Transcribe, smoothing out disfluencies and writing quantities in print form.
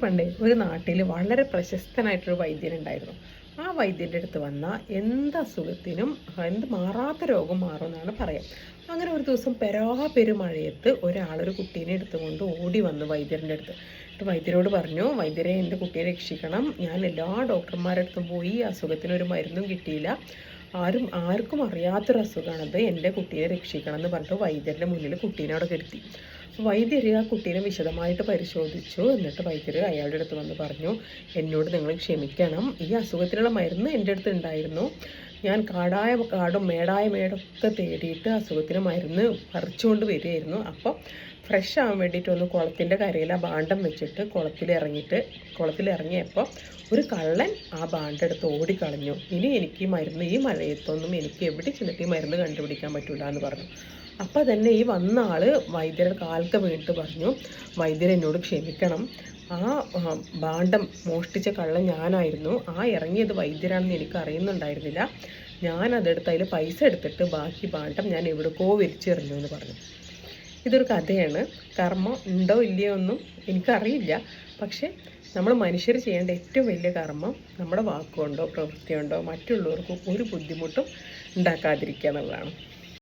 പണ്ടേ ഒരു നാട്ടിൽ വളരെ പ്രശസ്തനായിട്ടൊരു വൈദ്യനുണ്ടായിരുന്നു. ആ വൈദ്യൻ്റെ അടുത്ത് വന്ന എന്ത് അസുഖത്തിനും എന്ത് മാറാത്ത രോഗം മാറുമെന്നാണ് പറയാം. അങ്ങനെ ഒരു ദിവസം പെരുമഴയത്ത് ഒരാളൊരു കുട്ടീനെ എടുത്തുകൊണ്ട് ഓടി വന്നു വൈദ്യരുടെ അടുത്ത്. വൈദ്യരോട് പറഞ്ഞു, വൈദ്യരെ എൻ്റെ കുട്ടിയെ രക്ഷിക്കണം, ഞാൻ എല്ലാ ഡോക്ടർമാരുടെ അടുത്തും പോയി അസുഖത്തിനൊരു മരുന്നും കിട്ടിയില്ല, ആർക്കും അറിയാത്തൊരു അസുഖമാണത്, എൻ്റെ കുട്ടിയെ രക്ഷിക്കണം എന്ന് പറഞ്ഞിട്ട് വൈദ്യരുടെ മുന്നിൽ കുട്ടീനെ അവിടെ കെടുത്തി. വൈദ്യർ ആ കുട്ടീനെ വിശദമായിട്ട് പരിശോധിച്ചു. എന്നിട്ട് വൈദ്യർ അയാളുടെ അടുത്ത് വന്ന് പറഞ്ഞു, എന്നോട് നിങ്ങൾ ക്ഷമിക്കണം, ഈ അസുഖത്തിനുള്ള മരുന്ന് എൻ്റെ അടുത്ത് ഉണ്ടായിരുന്നു, ഞാൻ കാടും മേടൊക്കെ തേടിയിട്ട് അസുഖത്തിന് മരുന്ന് പറിച്ചുകൊണ്ട് വരികയായിരുന്നു. അപ്പോൾ ഫ്രഷ് ആവാൻ വേണ്ടിയിട്ട് ഒന്ന് കുളത്തിൻ്റെ കരയിൽ ആ ഭാണ്ഡം വെച്ചിട്ട് കുളത്തിലിറങ്ങിയപ്പോൾ ഒരു കള്ളൻ ആ ഭാണ്ഡം എടുത്ത് ഓടിക്കളഞ്ഞു. ഇനി എനിക്ക് ഈ മഴയത്തൊന്നും എനിക്ക് എവിടെ ചെന്നിട്ട് ഈ മരുന്ന് കണ്ടുപിടിക്കാൻ പറ്റില്ല എന്ന് പറഞ്ഞു. അപ്പോൾ തന്നെ ഈ വന്ന ആൾ വൈദ്യരുടെ കാൽക്ക് വീണിട്ട് പറഞ്ഞു, വൈദ്യർ എന്നോട് ക്ഷമിക്കണം, ആ ഭാണ്ഡം മോഷ്ടിച്ച കള്ളൻ ഞാനായിരുന്നു, ആ ഇറങ്ങിയത് വൈദ്യരാണെന്ന് എനിക്ക് അറിയുന്നുണ്ടായിരുന്നില്ല, ഞാനതെടുത്ത് അതിൽ പൈസ എടുത്തിട്ട് ബാക്കി ഭാണ്ഡം ഞാൻ എവിടേക്കോ വലിച്ചെറിഞ്ഞു എന്ന് പറഞ്ഞു. ഇതൊരു കഥയാണ്. കർമ്മം ഉണ്ടോ ഇല്ലയോ ഒന്നും എനിക്കറിയില്ല. പക്ഷേ നമ്മൾ മനുഷ്യർ ചെയ്യേണ്ട ഏറ്റവും വലിയ കർമ്മം നമ്മുടെ വാക്കുകൊണ്ടോ പ്രവൃത്തിയുണ്ടോ മറ്റുള്ളവർക്ക് ഒരു ബുദ്ധിമുട്ടും ഉണ്ടാക്കാതിരിക്കുക എന്നുള്ളതാണ്.